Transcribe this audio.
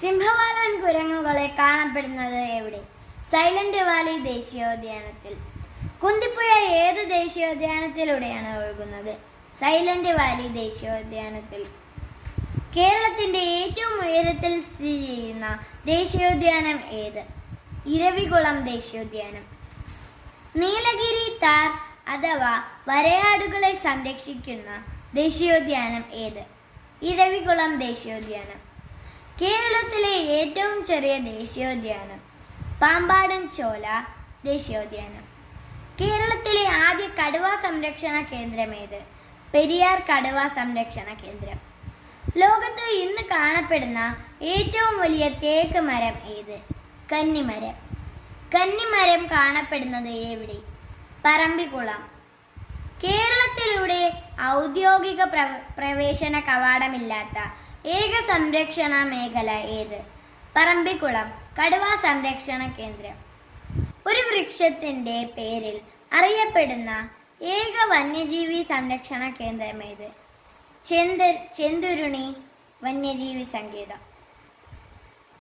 സിംഹവാലൻ കുരങ്ങുകളെ കാണപ്പെടുന്നത് എവിടെ? Silent Valley ദേശീയോദ്യാനത്തിൽ. കുന്തിപ്പുഴ ഏത് ദേശീയോദ്യാനത്തിലൂടെയാണ് ഒഴുകുന്നത്? സൈലന്റ് വാലി ദേശീയോദ്യാനത്തിൽ. കേരളത്തിന്റെ ഏറ്റവും ഉയരത്തിൽ സ്ഥിതി ചെയ്യുന്ന ദേശീയോദ്യാനം ഏത്? ഇരവികുളം ദേശീയോദ്യാനം. നീലഗിരി താർ അഥവാ വരയാടുകളെ സംരക്ഷിക്കുന്ന ദേശീയോദ്യാനം ഏത്? ഇരവികുളം ദേശീയോദ്യാനം. കേരളത്തിലെ ഏറ്റവും ചെറിയ ദേശീയോദ്യാനം പാമ്പാടൻ ചോല ദേശീയോദ്യാനം. കേരളത്തിലെ ആദ്യ കടുവ സംരക്ഷണ കേന്ദ്രം ഏത്? പെരിയാർ കടുവ സംരക്ഷണ കേന്ദ്രം. ലോകത്ത് ഇന്ന് കാണപ്പെടുന്ന ഏറ്റവും വലിയ തേക്ക് മരം ഏത്? കന്നിമരം. കന്നിമരം കാണപ്പെടുന്നത് എവിടെ? പറമ്പിക്കുളം. കേരളത്തിലൂടെ ഔദ്യോഗിക പ്രവേശന കവാടമില്ലാത്ത ഏക സംരക്ഷണ മേഖല ഏത്? പറമ്പിക്കുളം കടുവ സംരക്ഷണ കേന്ദ്രം. ഒരു വൃക്ഷത്തിന്റെ പേരിൽ അറിയപ്പെടുന്ന ഏക വന്യജീവി സംരക്ഷണ കേന്ദ്രം ഏത്? ചെന്തുരുണി വന്യജീവി സങ്കേതം.